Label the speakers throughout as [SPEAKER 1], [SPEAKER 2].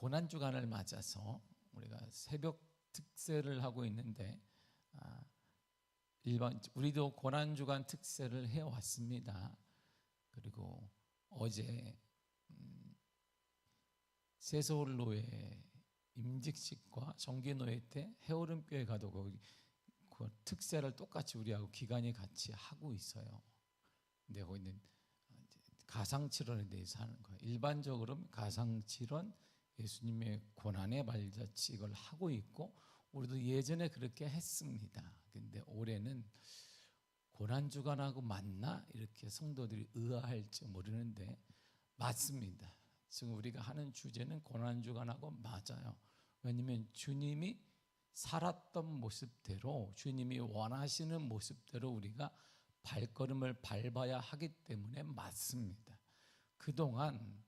[SPEAKER 1] 고난주간을 맞아서 우리가 새벽 특세를 하고 있는데 우리도 고난주간 특세를 해왔습니다. 그리고 어제 새서울로회 임직식과 정기노회 때 해오름교회 가도 그 특세를 똑같이 우리하고 기간이 같이 하고 있어요. 근데 거기는 가상칠언에 대해서 하는 거예요. 일반적으로 가상칠언, 예수님의 고난의 발자취 이걸 하고 있고 우리도 예전에 그렇게 했습니다. 근데 올해는 고난주간하고 맞나? 이렇게 성도들이 의아할지 모르는데 맞습니다. 지금 우리가 하는 주제는 고난주간하고 맞아요. 왜냐하면 주님이 살았던 모습대로, 주님이 원하시는 모습대로 우리가 발걸음을 밟아야 하기 때문에 맞습니다. 그동안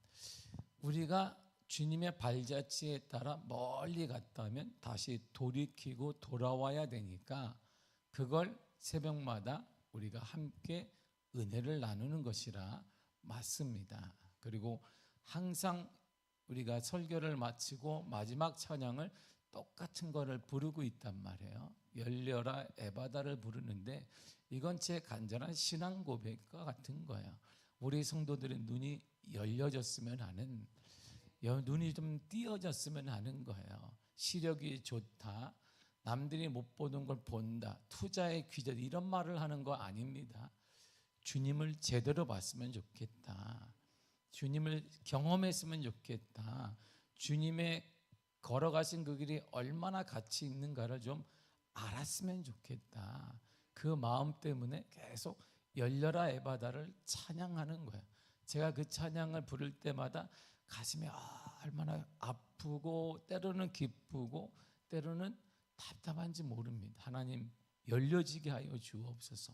[SPEAKER 1] 우리가 주님의 발자취에 따라 멀리 갔다면 다시 돌이키고 돌아와야 되니까 그걸 새벽마다 우리가 함께 은혜를 나누는 것이라 맞습니다. 그리고 항상 우리가 설교를 마치고 마지막 찬양을 똑같은 거를 부르고 있단 말이에요. 열려라 에바다를 부르는데 이건 제 간절한 신앙 고백과 같은 거예요. 우리 성도들의 눈이 열려졌으면 하는, 눈이 좀 띄어졌으면 하는 거예요. 시력이 좋다, 남들이 못 보는 걸 본다, 투자의 귀재, 이런 말을 하는 거 아닙니다. 주님을 제대로 봤으면 좋겠다, 주님을 경험했으면 좋겠다, 주님의 걸어가신 그 길이 얼마나 가치 있는가를 좀 알았으면 좋겠다, 그 마음 때문에 계속 열려라 에바다를 찬양하는 거예요. 제가 그 찬양을 부를 때마다 가슴이 얼마나 아프고 때로는 기쁘고 때로는 답답한지 모릅니다. 하나님 열려지게 하여 주옵소서.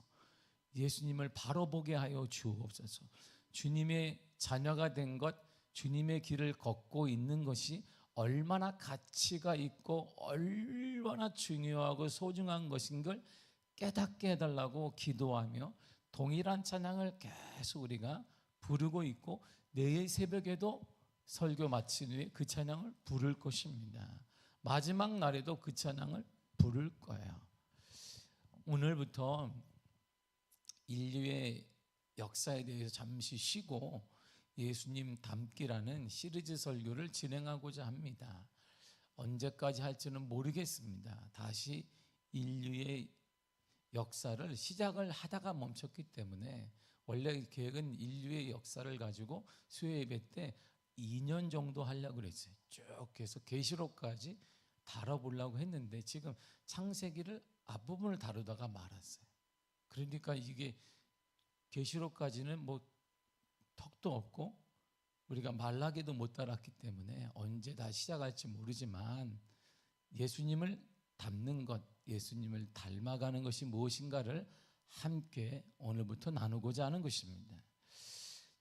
[SPEAKER 1] 예수님을 바로 보게 하여 주옵소서. 주님의 자녀가 된 것, 주님의 길을 걷고 있는 것이 얼마나 가치가 있고 얼마나 중요하고 소중한 것인 걸 깨닫게 해달라고 기도하며 동일한 찬양을 계속 우리가 부르고 있고 내일 새벽에도 설교 마친 후에 그 찬양을 부를 것입니다. 마지막 날에도 그 찬양을 부를 거예요. 오늘부터 인류의 역사에 대해서 잠시 쉬고 예수님 닮기라는 시리즈 설교를 진행하고자 합니다. 언제까지 할지는 모르겠습니다. 다시 인류의 역사를 시작을 하다가 멈췄기 때문에 원래 계획은 인류의 역사를 가지고 수요 예배 때 2년 정도 하려고 그랬어요. 쭉 해서 계시록까지 다뤄보려고 했는데 지금 창세기를 앞부분을 다루다가 말았어요. 그러니까 이게 계시록까지는 뭐 턱도 없고 우리가 말라기도 못 따랐기 때문에 언제 다 시작할지 모르지만 예수님을 닮는 것, 예수님을 닮아가는 것이 무엇인가를 함께 오늘부터 나누고자 하는 것입니다.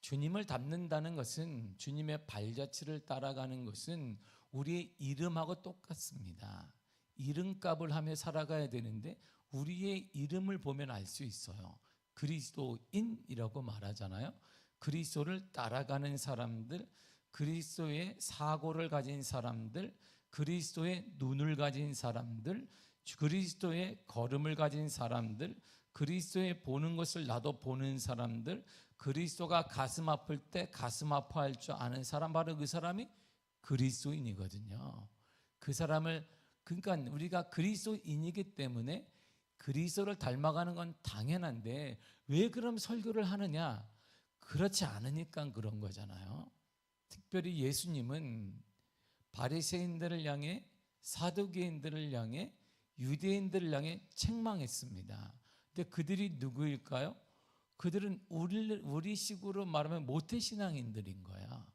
[SPEAKER 1] 주님을 닮는다는 것은, 주님의 발자취를 따라가는 것은 우리의 이름하고 똑같습니다. 이름값을 하며 살아가야 되는데 우리의 이름을 보면 알 수 있어요. 그리스도인이라고 말하잖아요. 그리스도를 따라가는 사람들, 그리스도의 사고를 가진 사람들, 그리스도의 눈을 가진 사람들, 그리스도의 걸음을 가진 사람들, 그리스도의 보는 것을 나도 보는 사람들, 그리스도가 가슴 아플 때 가슴 아파할 줄 아는 사람, 바로 그 사람이 그리스도인이거든요. 그 사람을, 그러니까 우리가 그리스도인이기 때문에 그리스도를 닮아가는 건 당연한데 왜 그럼 설교를 하느냐? 그렇지 않으니까 그런 거잖아요. 특별히 예수님은 바리새인들을 향해, 사두개인들을 향해, 유대인들을 향해 책망했습니다. 근데 그들이 누구일까요? 그들은 우리식으로 말하면 모태신앙인들인 거야.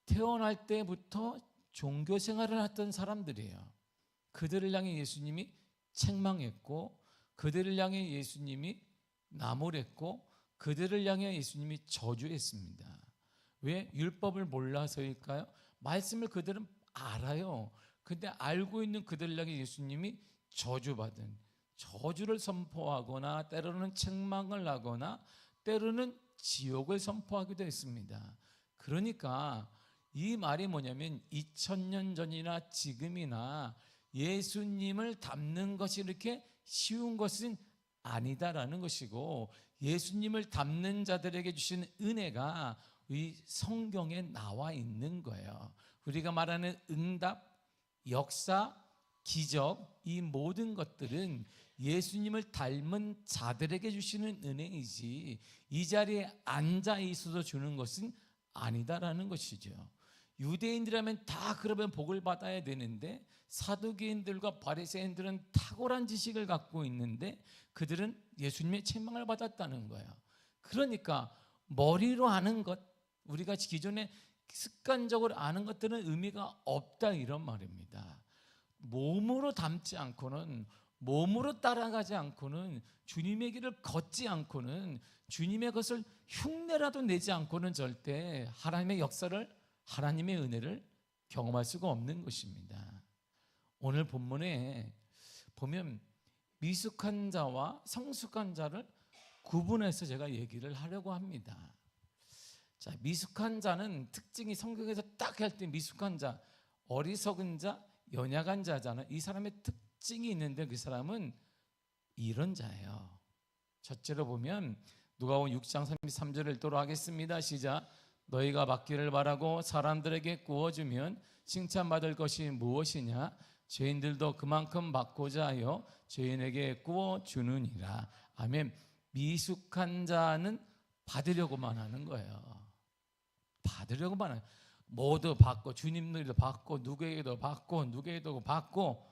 [SPEAKER 1] 태어날 때부터 종교 생활을 했던 사람들이에요. 그들을 향해 예수님이 책망했고, 그들을 향해 예수님이 나무랬고, 그들을 향해 예수님이 저주했습니다. 왜? 율법을 몰라서일까요? 말씀을 그들은 알아요. 근데 알고 있는 그들을 향해 예수님이 저주를 선포하거나 때로는 책망을 하거나 때로는 지옥을 선포하기도 했습니다. 그러니까 이 말이 뭐냐면 2000년 전이나 지금이나 예수님을 닮는 것이 이렇게 쉬운 것은 아니다라는 것이고, 예수님을 닮는 자들에게 주신 은혜가 이 성경에 나와 있는 거예요. 우리가 말하는 응답, 역사, 기적, 이 모든 것들은 예수님을 닮은 자들에게 주시는 은혜이지 이 자리에 앉아 있어서 주는 것은 아니다라는 것이죠. 유대인들이라면 다 그러면 복을 받아야 되는데, 사두개인들과 바리새인들은 탁월한 지식을 갖고 있는데 그들은 예수님의 책망을 받았다는 거예요. 그러니까 머리로 아는 것, 우리가 기존에 습관적으로 아는 것들은 의미가 없다, 이런 말입니다. 몸으로 닮지 않고는, 몸으로 따라가지 않고는, 주님의 길을 걷지 않고는, 주님의 것을 흉내라도 내지 않고는 절대 하나님의 역사를, 하나님의 은혜를 경험할 수가 없는 것입니다. 오늘 본문에 보면 미숙한 자와 성숙한 자를 구분해서 제가 얘기를 하려고 합니다. 자, 미숙한 자는 특징이 성경에서 딱 할 때 미숙한 자, 어리석은 자, 연약한 자잖아요. 이 사람의 특징이 있는데 그 사람은 이런 자예요. 첫째로 보면 누가복음 6장 33절을 읽도록 하겠습니다. 시작. 너희가 받기를 바라고 사람들에게 구워주면 칭찬받을 것이 무엇이냐? 죄인들도 그만큼 받고자 하여 죄인에게 구워주느니라. 아멘. 미숙한 자는 받으려고만 하는 거예요. 받으려고만 해요. 모두 받고, 주님들도 받고, 누구에게도 받고, 누구에게도 받고.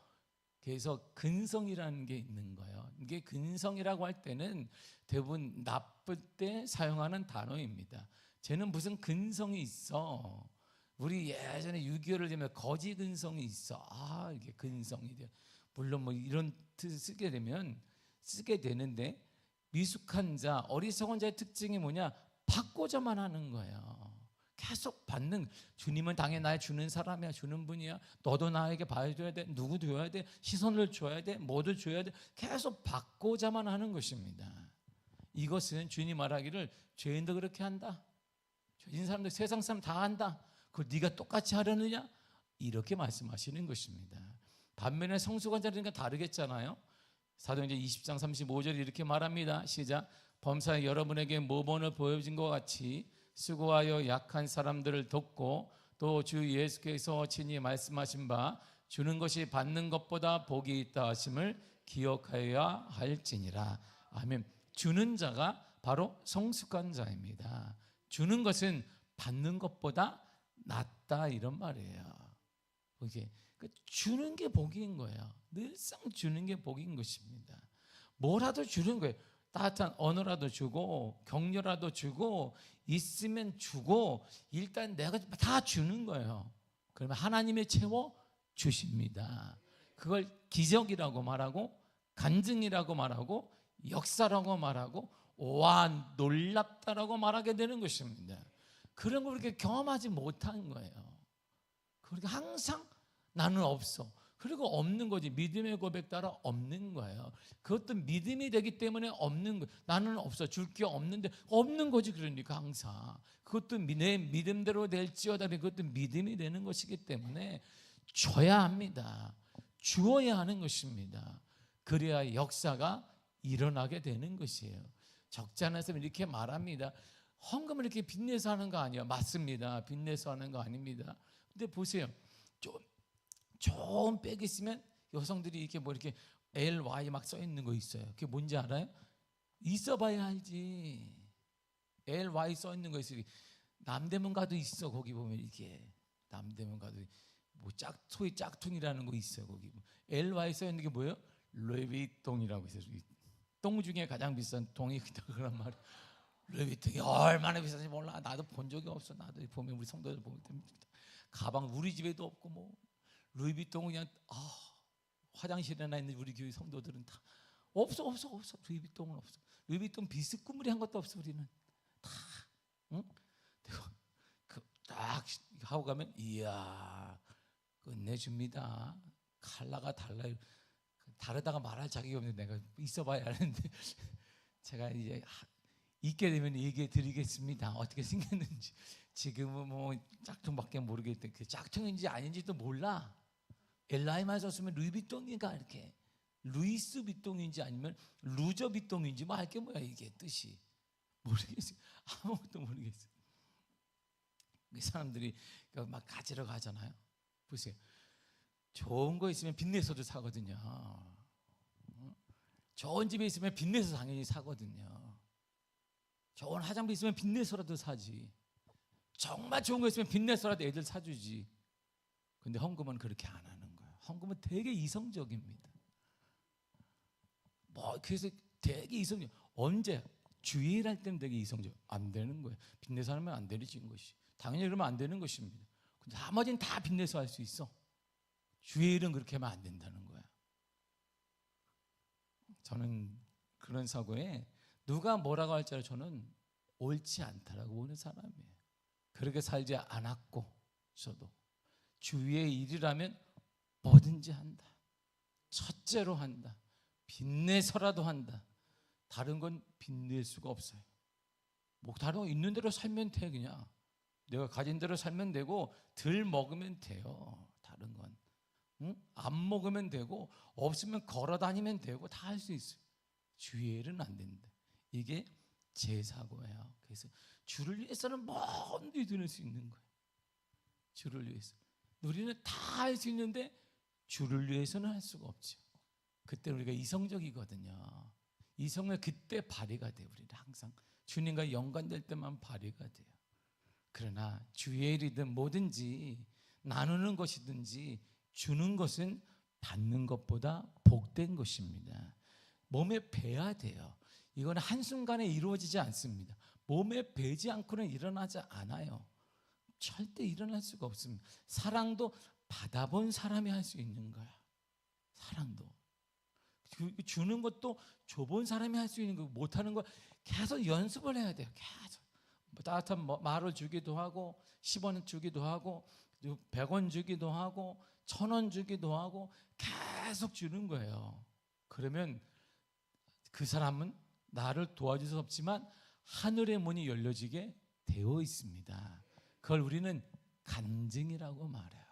[SPEAKER 1] 그래서 근성이라는 게 있는 거예요. 이게 근성이라고 할 때는 대부분 나쁠 때 사용하는 단어입니다. 쟤는 무슨 근성이 있어. 우리 예전에 6.25를 되면 거지 근성이 있어. 아, 이게 근성이 돼. 물론 뭐 이런 뜻을 쓰게 되는데, 미숙한 자, 어리석은 자의 특징이 뭐냐? 받고자만 하는 거예요. 계속 받는, 주님은 당연히 나에 주는 사람이야, 주는 분이야. 너도 나에게 봐줘야 돼, 누구 줘야 돼, 시선을 줘야 돼, 뭐도 줘야 돼. 계속 받고자만 하는 것입니다. 이것은 주님 말하기를 죄인도 그렇게 한다, 죄인 사람들, 세상 사람 다 한다, 그걸 네가 똑같이 하려느냐, 이렇게 말씀하시는 것입니다. 반면에 성숙한 자들은 다르겠잖아요. 사도행전 20장 35절 이렇게 말합니다. 시작. 범사에 여러분에게 모범을 보여준 것 같이 수고하여 약한 사람들을 돕고, 또 주 예수께서 친히 말씀하신 바 주는 것이 받는 것보다 복이 있다 하심을 기억하여야 할지니라. 아멘. 주는 자가 바로 성숙한 자입니다. 주는 것은 받는 것보다 낫다, 이런 말이에요. 이게 주는 게 복인 거예요. 늘상 주는 게 복인 것입니다. 뭐라도 주는 거예요. 따뜻한 언어라도 주고, 격려라도 주고, 있으면 주고, 일단 내가 다 주는 거예요. 그러면 하나님이 채워 주십니다. 그걸 기적이라고 말하고, 간증이라고 말하고, 역사라고 말하고, 와 놀랍다라고 말하게 되는 것입니다. 그런 걸 그렇게 경험하지 못한 거예요. 그러니까 항상 나는 없어. 그리고 없는 거지. 믿음의 고백 따라 없는 거예요. 그것도 믿음이 되기 때문에 없는 거예요. 나는 없어, 줄 게 없는데 없는 거지. 그러니까 항상 그것도 내 믿음대로 될지어다, 그것도 믿음이 되는 것이기 때문에 줘야 합니다. 주어야 하는 것입니다. 그래야 역사가 일어나게 되는 것이에요. 적지 않은 사람이 이렇게 말합니다. 헌금을 이렇게 빚내서 하는 거 아니에요. 맞습니다. 빚내서 하는 거 아닙니다. 근데 보세요. 좋은 백이 있으면 여성들이 이렇게 뭐 이렇게 LY 막 써 있는 거 있어요. 그게 뭔지 알아요? 있어봐야 알지. LY 써 있는 거 있어요. 남대문 가도 있어. 거기 보면 이게 남대문 가도 뭐 소위 짝퉁이라는 거 있어요. 거기 LY 써 있는 게 뭐예요? 루이비통이라고 있어요. 똥 중에 가장 비싼 통이 그런 말이에요. 루이비통이 얼마나 비싼지 몰라. 나도 본 적이 없어. 나도 보면 우리 성도들 보면 가방 우리 집에도 없고 뭐 루이비통은 그냥 화장실에나 있는 우리 교회 성도들은 다 없어. 루이비통은 없어. 루이비통 비스꾸물이 한 것도 없어. 우리는 다 응? 딱 하고 가면 이야 끝내줍니다. 칼라가 달라요. 다르다가 말할 자격이 없는데 내가 있어봐야 하는데 제가 이제 있게 되면 얘기해 드리겠습니다. 어떻게 생겼는지. 지금은 뭐 짝퉁밖에 모르겠대. 그 짝퉁인지 아닌지도 몰라. 엘라이만 썼으면 루이비통인가 이렇게 루이스 비통인지 아니면 루저 비통인지 뭐 할 게 뭐야 이게 뜻이 모르겠어. 아무것도 모르겠어. 사람들이 막 가지러 가잖아요. 보세요. 좋은 거 있으면 빚내서도 사거든요. 좋은 집에 있으면 빚내서 당연히 사거든요. 좋은 화장품 있으면 빚내서라도 사지. 정말 좋은 거 있으면 빚내서라도 애들 사주지. 근데 헌금은 그렇게 안 하는 거예요. 헌금은 되게 이성적입니다. 뭐 그래서 되게 이성적. 언제 주일 할 때는 되게 이성적. 안 되는 거예요. 빚내서 하면 안 되는 것이. 당연히 그러면 안 되는 것입니다. 근데 나머지는 다 빚내서 할 수 있어. 주일은 그렇게 하면 안 된다는 거야. 저는 그런 사고에 누가 뭐라고 할지라도 저는 옳지 않다라고 보는 사람이에요. 그렇게 살지 않았고 저도 주위의 일이라면 뭐든지 한다. 첫째로 한다. 빚내서라도 한다. 다른 건 빚낼 수가 없어요. 뭐 다른 거 있는 대로 살면 돼. 그냥 내가 가진 대로 살면 되고 덜 먹으면 돼요. 다른 건 안 먹으면 되고 없으면 걸어 다니면 되고 다 할 수 있어요. 주의 일은 안 된다. 이게 제 사고예요. 그래서 주를 위해서는 뭔지 드릴 수 있는 거예요. 주를 위해서 우리는 다 할 수 있는데 주를 위해서는 할 수가 없죠. 그때 우리가 이성적이거든요. 이성은 그때 발휘가 돼요. 우리는 항상 주님과 연관될 때만 발휘가 돼요. 그러나 주의 일이든 뭐든지 나누는 것이든지 주는 것은 받는 것보다 복된 것입니다. 몸에 배야 돼요. 이건 한순간에 이루어지지 않습니다. 몸에 배지 않고는 일어나지 않아요. 절대 일어날 수가 없습니다. 사랑도 받아본 사람이 할 수 있는 거야. 사랑도 주는 것도 줘본 사람이 할 수 있는 거. 못하는 거 계속 연습을 해야 돼요. 계속 따뜻한 말을 주기도 하고 10원 주기도 하고 100원 주기도 하고 1000원 주기도 하고 계속 주는 거예요. 그러면 그 사람은 나를 도와줄 수 없지만 하늘의 문이 열려지게 되어 있습니다. 그걸 우리는 간증이라고 말해요.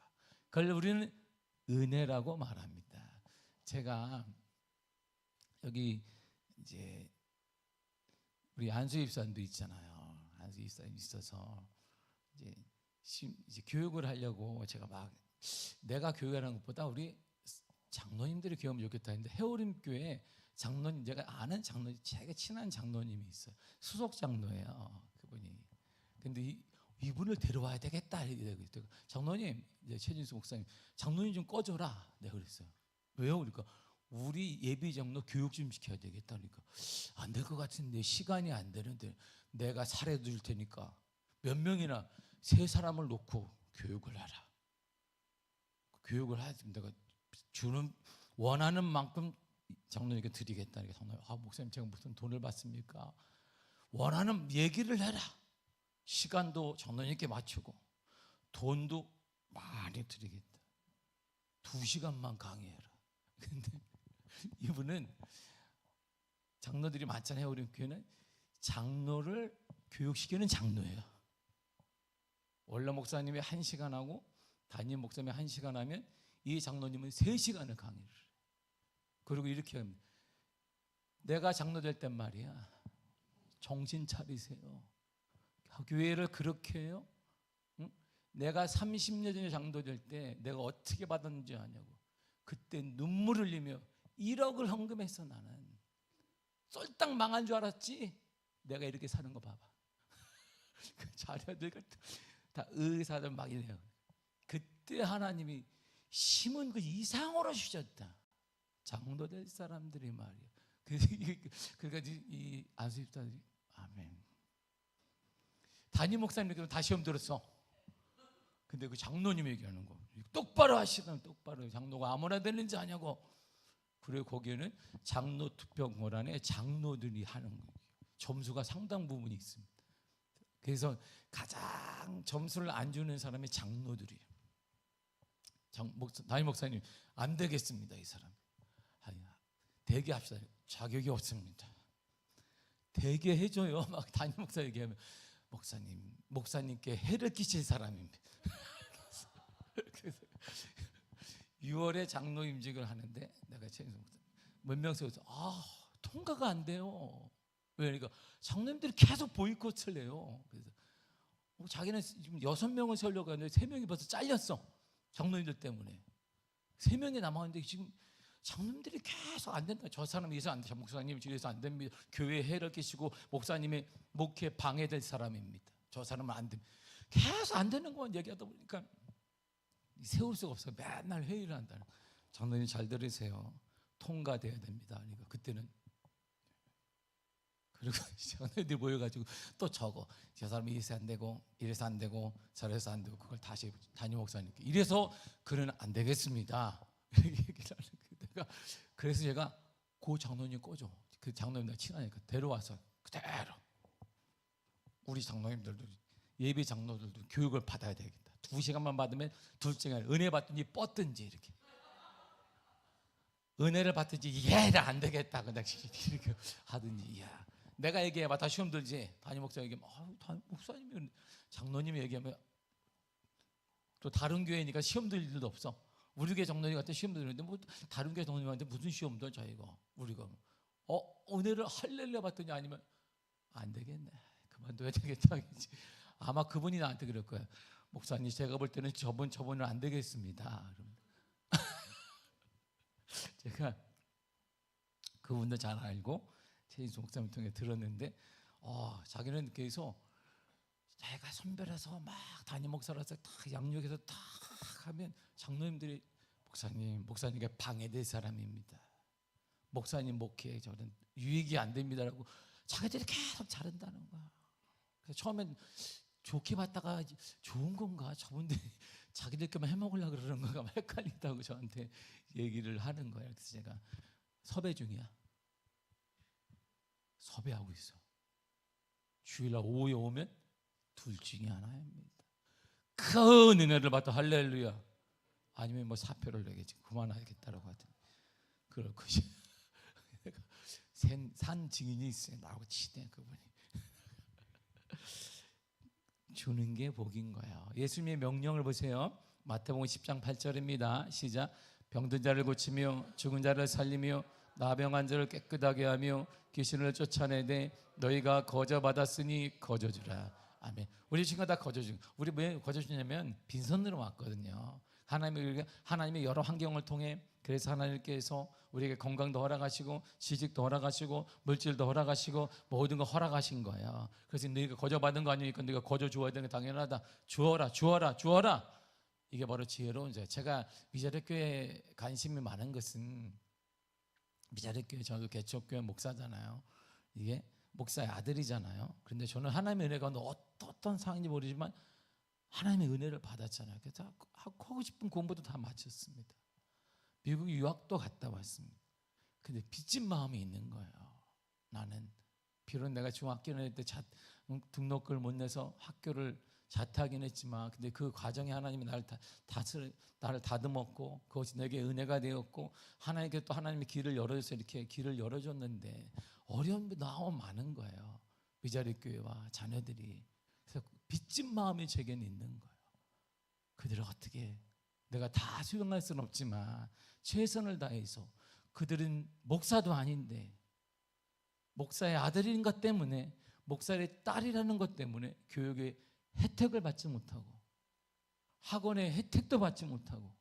[SPEAKER 1] 그걸 우리는 은혜라고 말합니다. 제가 여기 이제 우리 안수 집사님도 있잖아요. 안수 집사님 있어서 이제 교육을 하려고 제가 막 내가 교육하는 것보다 우리 장로님들이 교육하면 좋겠다 했는데 해오림 교회 장로님 제가 아는 장로님 제가 친한 장로님이 있어요. 수석 장로예요. 그분이. 근데 이분을 데려와야 되겠다. 장로님 이제 최진수 목사님 장로님 좀 꺼져라. 내가 그랬어요. 왜요? 그러니까 우리 예비 장로 교육 좀 시켜야 되겠다. 그러니까 안 될 것 같은데 시간이 안 되는데 내가 사례 줄 테니까 몇 명이나 세 사람을 놓고 교육을 하라. 교육을 하지. 내가 주는 원하는 만큼 장로님께 드리겠다. 장로님, 목사님 제가 무슨 돈을 받습니까? 원하는 얘기를 해라. 시간도 장로님께 맞추고 돈도 많이 드리겠다. 2시간만 강의해라. 근데 이분은 장로들이 많잖아요. 우리 교회는 장로를 교육시키는 장로예요. 원래 목사님이 1시간 하고 담임 목사님이 1시간 하면 이 장로님은 3시간을 강의를 해요. 그리고 이렇게 합니다. 내가 장로 될 땐 말이야 정신 차리세요. 교회를 그렇게 해요? 응? 내가 30년 전에 장로 될 때 내가 어떻게 받았는지 아냐고. 그때 눈물 흘리며 1억을 헌금했어. 나는 쏠딱 망한 줄 알았지. 내가 이렇게 사는 거 봐봐. 그 자녀들 다 의사들 막 이래요. 그때 하나님이 심은 그 이상으로 주셨다. 장로 될 사람들이 말이야. 그러니까 이 안수집사들이 아멘. 담임 목사님이 다 시험 들었어. 근데 그 장로님이 얘기하는 거 똑바로 하시면 똑바로 장로가 아무나 되는지 아냐고. 그리고 거기에는 장로 투표권안에 장로들이 하는 거예요. 점수가 상당 부분이 있습니다. 그래서 가장 점수를 안 주는 사람이 장로들이에요. 담임 목사님 안 되겠습니다. 이 사람 대개 합시다. 자격이 없습니다. 대개 해줘요. 막 담임 목사 얘기하면 목사님께 해를 끼칠 사람입니다. 그래서 6월에 장로 임직을 하는데 내가 몇 명 세워서 통과가 안 돼요. 왜? 그러니까 장로님들이 계속 보이콧을 해요. 그래서 자기는 지금 6명을 세우려고 하는데 3명이 벌써 잘렸어. 장로님들 때문에 3명이 남았는데 지금 장로님들이 계속 안 된다. 저 사람이 이래서 안 돼. 목사님 이래서 안 됩니다. 교회에 해를 끼치고 목사님의 목회 방해될 사람입니다. 저 사람은 안 됩니다. 계속 안 되는 것만 얘기하다 보니까 세울 수가 없어요. 맨날 회의를 한다는. 장로님 잘 들으세요. 통과돼야 됩니다. 그러니까 그때는 그리고 장로님들이 모여가지고 또 적어. 저 사람이 이래서 안 되고 이래서 안 되고 저래서 안 되고 그걸 다시 담임 목사님께 이래서 그는 안 되겠습니다. 얘기를 하는 거예요. 그래서 제가 그 장로님 꺼줘. 그 장로님들 친하니까 데려와서 그대로 우리 장로님들도 예비 장로들도 교육을 받아야 되겠다. 2시간만 받으면 둘째가 은혜 받든지 뻗든지 이렇게 은혜를 받든지 얘를 안 되겠다. 그냥 이렇게 하든지. 이야. 내가 얘기해봐 다 시험 들지. 담임 목사 얘기하면 담임 목사님이 장로님이 얘기하면 또 다른 교회니까 시험 들 일도 없어. 우리 교회 장로님한테 시험 들는데 뭐 다른 교회 장로님한테 무슨 시험 들 자기가. 우리가 은혜를 할렐루야 받더니 아니면 안 되겠네. 그만둬야 되겠다. 아마 그분이 나한테 그럴 거야. 목사님 제가 볼 때는 저분은 안 되겠습니다. 제가 그분도 잘 알고 최인수 목사님 통해 들었는데 자기는 계속 자기가 선별해서 막 담임 목사라서 다 양육해서 다 하면 장로님들이 목사님께 방해될 사람입니다. 목사님 목회에 저는 유익이 안 됩니다라고 자기들이 계속 자른다는 거야. 그래서 처음엔 좋게 봤다가 좋은 건가 저분들이 자기들끼리만 해먹으려고 그러는 건가 헷갈린다고 저한테 얘기를 하는 거예요. 그래서 제가 섭외 중이야. 섭외하고 있어. 주일날 오후에 오면 둘 중에 하나입니다. 큰 은혜를 받아 할렐루야. 아니면 뭐 사표를 내겠지. 그만하겠다라고 하더니 그럴 것이. 산 증인이 있어요. 나하고 친해 그분이. 주는 게 복인 거예요. 예수님의 명령을 보세요. 마태복음 10장 8절입니다. 시작. 병든 자를 고치며 죽은 자를 살리며 나병한 자를 깨끗하게 하며 귀신을 쫓아내되 너희가 거저 받았으니 거저 주라. 아멘. 우리 친구가 다 거저 준. 우리 왜 거저 주냐면 빈손으로 왔거든요. 하나님의 여러 환경을 통해 그래서 하나님께서 우리에게 건강도 허락하시고 지식도 허락하시고 물질도 허락하시고 모든 거 허락하신 거예요. 그래서 너희가 거저 받은 거 아니니까 너희가 거저 주어야 되는 게 당연하다. 주어라. 이게 바로 지혜로운 자예요. 제가 미자립교회에 관심이 많은 것은 미자립교회 저도 개척교회 목사잖아요. 이게 목사의 아들이잖아요. 그런데 저는 하나님의 은혜가 어떤 상황인지 모르지만 하나님의 은혜를 받았잖아요. 그래서 하고 싶은 공부도 다 마쳤습니다. 미국 유학도 갔다 왔습니다. 근데 빚진 마음이 있는 거예요. 나는 비록 내가 중학교 다닐 때 등록금을 못 내서 학교를 자퇴하긴 했지만 근데 그 과정에 하나님이 나를 다듬었고 그것이 내게 은혜가 되었고 하나님께 또 하나님의 길을 열어줘서 이렇게 길을 열어줬는데 어려움이 너무 많은 거예요. 미자립교회와 자녀들이. 그래서 빚진 마음이 제게는 있는 거예요. 그들을 어떻게 내가 다 수용할 수는 없지만 최선을 다해서 그들은 목사도 아닌데 목사의 아들인 것 때문에 목사의 딸이라는 것 때문에 교육의 혜택을 받지 못하고 학원의 혜택도 받지 못하고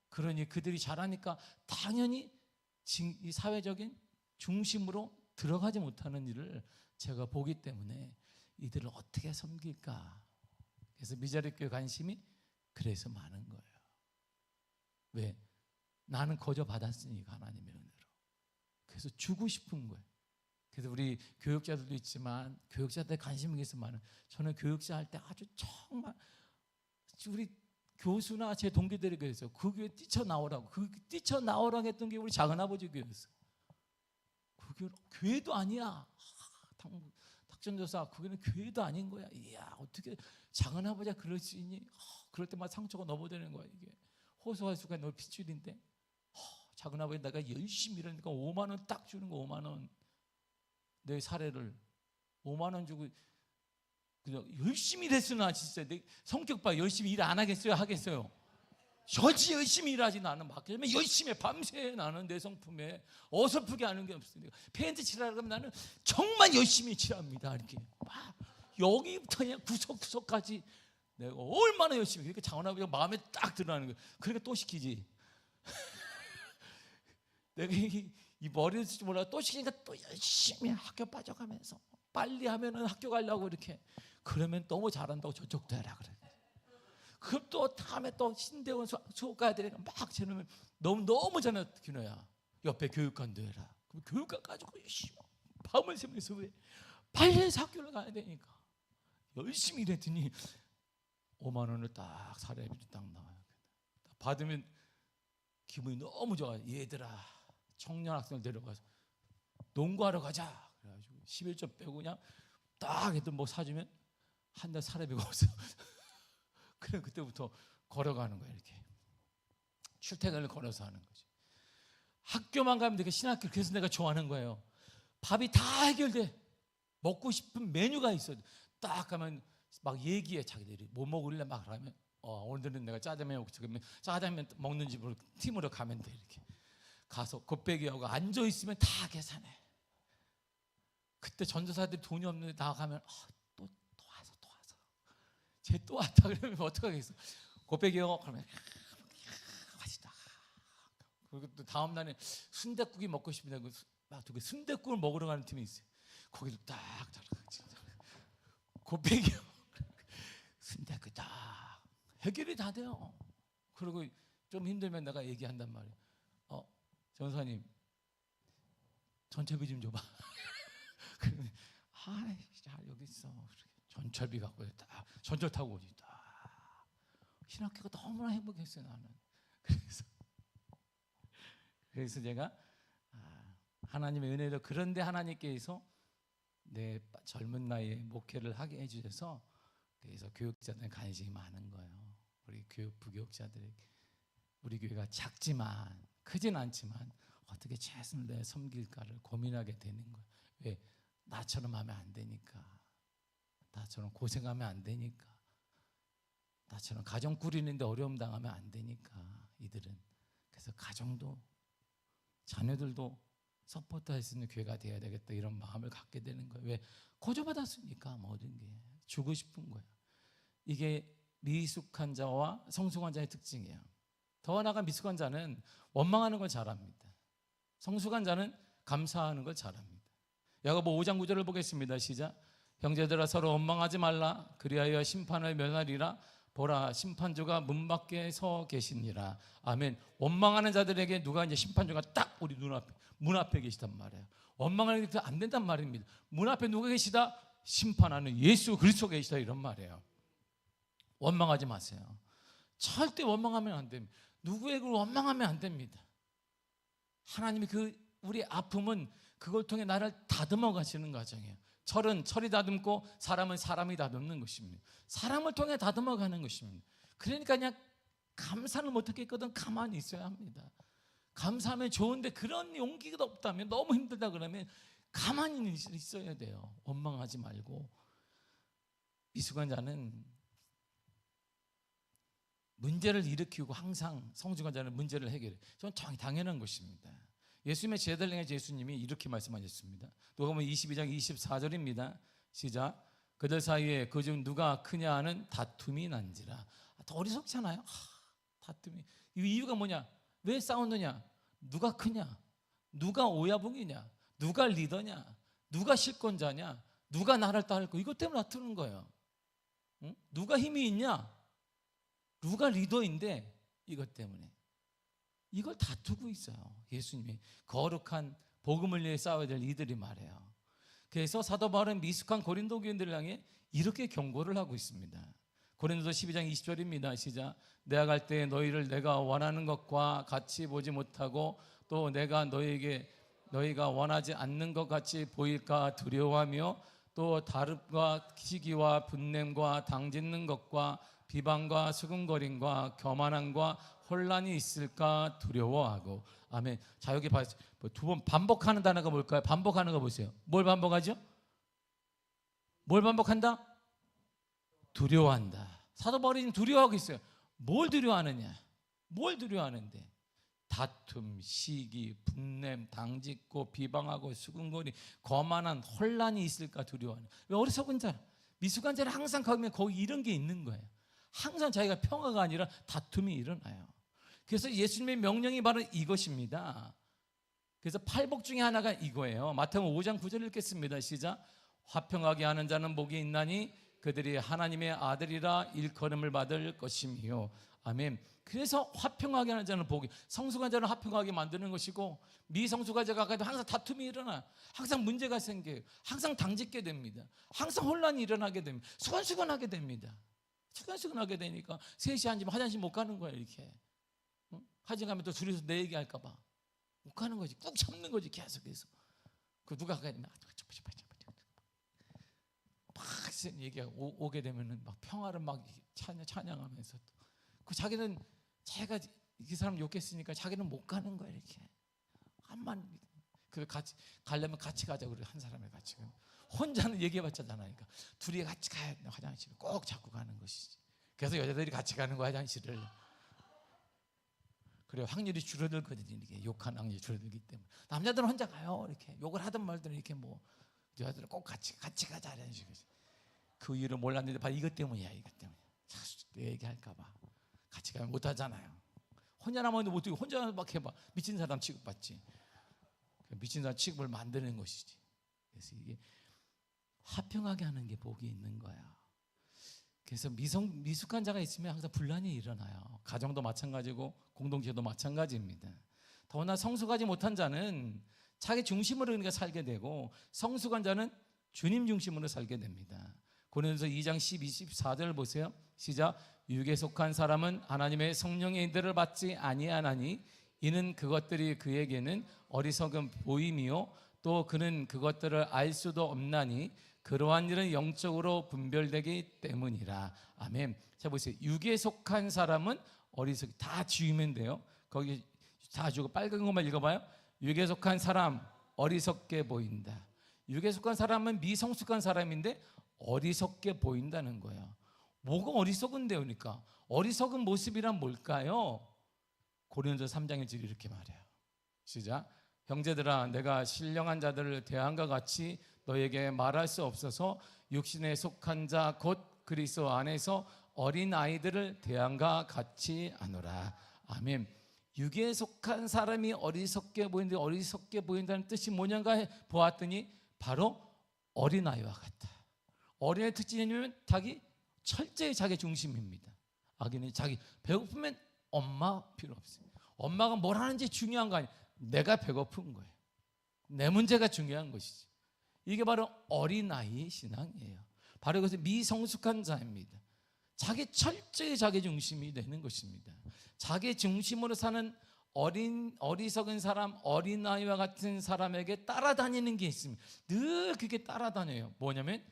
[SPEAKER 1] 그러니 그들이 자라니까 당연히 이 사회적인 중심으로 들어가지 못하는 일을 제가 보기 때문에 이들을 어떻게 섬길까. 그래서 미자립교회 관심이 그래서 많은 거예요. 왜? 나는 거저 받았으니까 하나님의 은혜로. 그래서 주고 싶은 거예요. 그래서 우리 교육자들도 있지만 교육자들 관심이 있어 많은. 저는 교육자 할 때 아주 정말 우리 교수나 제 동기들이 그랬어요. 그 교회 뛰쳐나오라고. 뛰쳐나오라고 했던 게 우리 작은아버지 교회였어요. 그 교회도 아니야. 탁전도사 그게는 교회도 아닌 거야. 이야 어떻게 작은아버지가 그럴 수 있니? 그럴 때마다 상처가 넘어되는 거야. 이게 호소할 수가 너무 핏줄인데 작은아버지 내가 열심히 일하니까 5만 원 딱 주는 거 5만 원. 내 사례를 5만 원 주고 그냥 열심히 일했으나 진짜 내 성격 봐. 열심히 일 안 하겠어요? 하겠어요? 여지 열심히 일하지. 나는 막 그러면 열심히 밤새 나는 내 성품에 어설프게 하는 게 없습니다. 팬트 칠하려고 그러면 나는 정말 열심히 칠합니다. 이렇게 막 여기부터 그냥 구석구석까지 내가 얼마나 열심히. 그러니까 장원아버지가 마음에 딱 들어가는 거예요. 그러니까 또 시키지. 내가 이 머리를 쓸 줄 몰라 또 시키니까 또 열심히 학교 빠져가면서 빨리 하면은 학교 가려고 이렇게. 그러면 너무 잘한다고 저쪽도 해라 그래. 그럼 또 다음에 또 신대원 수업 가야 되니까 막 쟤는 너무 잘해. 기노야 옆에 교육관도 해라. 그럼 교육관 가지고 열심히 밤을 새면서 왜 빨리 해서 학교를 가야 되니까 열심히 일했더니 5만 원을 딱 사례비로 딱 나와요. 받으면 기분이 너무 좋아. 얘들아 청년 학생을 데려가서 농구하러 가자. 그래가지고 11조 빼고 그냥 딱 애들 뭐 사주면 한 달 사례비가 없어. 그래 그때부터 걸어가는 거야. 이렇게 출퇴근을 걸어서 하는 거지. 학교만 가면 되게 신학교. 그래서 내가 좋아하는 거예요. 밥이 다 해결돼. 먹고 싶은 메뉴가 있어. 딱 가면 막 얘기해. 자기들이 뭐 먹을래 막 하면 오늘은 내가 짜장면 먹고 그러면 짜장면 먹는 집으로 팀으로 가면 돼. 이렇게 가서 곱빼기하고 앉아 있으면 다 계산해. 그때 전도사들이 돈이 없는데 나가면 또 와서 쟤 또 왔다 그러면 어떡하겠어. 곱빼기하고 그러면 맛있다. 그리고 또 다음 날에 순댓국이 먹고 싶은데 막 그 순댓국을 먹으러 가는 팀이 있어요. 거기도 딱 곱빼기 순댓국 딱 해결이 다 돼요. 그리고 좀 힘들면 내가 얘기한단 말이에요. 전사님 전철비 좀 줘봐. 그러면 여기 있어. 전철비 갖고 딱 전철 타고 오지. 신학교가 너무나 행복했어요 나는. 그래서 제가 하나님의 은혜로 그런데 하나님께서 내 젊은 나이에 목회를 하게 해주셔서 그래서 교육자들에 관심이 많은 거예요. 우리 부교육자들이 우리 교회가 작지만 크진 않지만 어떻게 최선을 다해 섬길까를 고민하게 되는 거예요. 왜? 나처럼 하면 안 되니까. 나처럼 고생하면 안 되니까. 나처럼 가정 꾸리는데 어려움 당하면 안 되니까. 이들은 그래서 가정도 자녀들도 서포트할 수 있는 교회가 되어야 되겠다 이런 마음을 갖게 되는 거예요. 왜? 고조받았으니까 모든 게 주고 싶은 거예요. 이게 미숙한 자와 성숙한 자의 특징이에요. 더 나아가 미숙한 자는 원망하는 걸 잘합니다. 성숙한 자는 감사하는 걸 잘합니다. 야고보 5장 9절을 보겠습니다. 시작. 형제들아 서로 원망하지 말라. 그리하여 심판을 면하리라. 보라 심판주가 문 밖에 서 계시니라. 아멘. 원망하는 자들에게 누가 이제 심판주가 딱 우리 눈앞에 문 앞에 계시단 말이에요. 원망하는 게 안 된단 말입니다. 문 앞에 누가 계시다? 심판하는 예수 그리스도 계시다 이런 말이에요. 원망하지 마세요. 절대 원망하면 안 됩니다. 누구에게 원망하면 안 됩니다. 하나님이 우리 아픔은 그걸 통해 나를 다듬어 가시는 과정이에요. 철은 철이 다듬고 사람은 사람이 다듬는 것입니다. 사람을 통해 다듬어 가는 것입니다. 그러니까 그냥 감사를 못하겠거든 가만히 있어야 합니다. 감사하면 좋은데 그런 용기가 없다면 너무 힘들다 그러면 가만히 있어야 돼요. 원망하지 말고. 미숙한 자는 문제를 일으키고 항상 성숙한 자는 문제를 해결해. 저는 당연한 것입니다. 예수님의 제자들 중에 예수님이 이렇게 말씀하셨습니다. 누가복음 22장 24절입니다. 시작. 그들 사이에 그중 누가 크냐 하는 다툼이 난지라. 더 어리석잖아요. 다툼이. 이유가 뭐냐? 왜 싸우느냐? 누가 크냐? 누가 오야붕이냐? 누가 리더냐? 누가 실권자냐? 누가 나를 따를 거? 이것 때문에 다투는 거예요. 응? 누가 힘이 있냐? 누가 리더인데 이것 때문에 이걸 다투고 있어요. 예수님이 거룩한 복음을 위해 싸워야 될 이들이 말해요. 그래서 사도 바울은 미숙한 고린도 교인들을 향해 이렇게 경고를 하고 있습니다. 고린도서 12장 20절입니다. 시작. 내가 갈 때 너희를 내가 원하는 것과 같이 보지 못하고 또 내가 너희가 원하지 않는 것 같이 보일까 두려워하며 또 다름과 시기와 분냄과 당짓는 것과 비방과 수군거림과 교만함과 혼란이 있을까 두려워하고. 아멘. 자, 여기 두 번 반복하는 단어가 뭘까요? 반복하는 거 보세요. 뭘 반복하죠? 뭘 반복한다? 두려워한다. 사도 바울이 지금 두려워하고 있어요. 뭘 두려워하느냐? 뭘 두려워하는데? 다툼, 시기, 분냄, 당짓고 비방하고 수군거리, 거만한 혼란이 있을까 두려워하는. 왜? 어리석은 자, 미숙한 자는 항상 거기 이런 게 있는 거예요. 항상 자기가 평화가 아니라 다툼이 일어나요. 그래서 예수님의 명령이 바로 이것입니다. 그래서 팔복 중에 하나가 이거예요. 마태복음 5장 9절 읽겠습니다. 시작. 화평하게 하는 자는 복이 있나니 그들이 하나님의 아들이라 일컬음을 받을 것이며. 아멘. 그래서 화평하게 하는 자는 복이, 성숙한 자는 화평하게 만드는 것이고, 미성숙한 자가 항상 다툼이 일어나, 항상 문제가 생겨요. 항상 당짓게 됩니다. 항상 혼란이 일어나게 됩니다. 수근수근하게 됩니다. 수근수근하게 되니까 3시 앉으면 화장실 못 가는 거예요. 이렇게 화장실 가면 또 둘이서 내 얘기할까 봐 못 가는 거지. 꾹 참는 거지. 계속해서. 그 누가 가야 되면 막 얘기하고 오게 되면은 막 평화를 막 찬양하면서, 그 자기는 자기가 이 사람 욕했으니까 자기는 못 가는 거야. 이렇게 한만 그 같이 가려면 같이 가자. 그래, 한 사람이 같이 가면. 혼자는 얘기해봤자 잖아니까 둘이 같이 가야 돼. 화장실을 꼭 자꾸 가는 것이지. 그래서 여자들이 같이 가는 거야, 화장실을. 그래, 확률이 줄어들거든요. 이렇게 욕하는 확률이 줄어들기 때문에. 남자들은 혼자 가요. 이렇게 욕을 하든 말든 이렇게 뭐 여자들은 꼭 같이 가자 이런 식으로. 그 이유를 몰랐는데 바로 이것 때문이야. 이것 때문에. 내 얘기할까봐 같이 가면 못 하잖아요. 혼자 남아도 못 하고 혼자 막 해봐. 미친 사람 취급받지. 미친 사람 취급을 만드는 것이지. 그래서 이게 화평하게 하는 게 복이 있는 거야. 그래서 미숙한 자가 있으면 항상 분란이 일어나요. 가정도 마찬가지고 공동체도 마찬가지입니다. 더구나 성숙하지 못한 자는 자기 중심으로 그러니까 살게 되고, 성숙한 자는 주님 중심으로 살게 됩니다. 고린도서 2장 12, 14절 보세요. 시작. 육에 속한 사람은 하나님의 성령의 인도를 받지 아니하나니 이는 그것들이 그에게는 어리석은 보임이요 또 그는 그것들을 알 수도 없나니 그러한 일은 영적으로 분별되기 때문이라. 아멘. 자 보세요. 육에 속한 사람은 어리석, 다 지우면 돼요. 거기 다 지우고 빨간 것만 읽어봐요. 육에 속한 사람 어리석게 보인다. 육에 속한 사람은 미성숙한 사람인데 어리석게 보인다는 거예요. 뭐가 어리석은데요? 그러니까 어리석은 모습이란 뭘까요? 고린도서 3장 1절 이렇게 말해요. 시작. 형제들아, 내가 신령한 자들을 대함과 같이 너에게 말할 수 없어서 육신에 속한 자 곧 그리스도 안에서 어린 아이들을 대함과 같이 하노라. 아멘. 육에 속한 사람이 어리석게 보이는데, 어리석게 보인다는 뜻이 뭐냐가 보았더니 바로 어린아이와 같다. 어린아이의 특징이 뭐냐면 철저히 자기 중심입니다. 아기는 자기 배고프면 엄마 필요 없어요. 엄마가 뭘 하는지 중요한 거 아니에요. 내가 배고픈 거예요. 내 문제가 중요한 것이지. 이게 바로 어린아이 신앙이에요. 바로 그것이 미성숙한 자입니다. 철저히 자기 중심이 되는 것입니다. 자기 중심으로 사는 어리석은 사람, 어린아이와 같은 사람에게 따라다니는 게 있습니다. 늘 그게 따라다녀요. 뭐냐면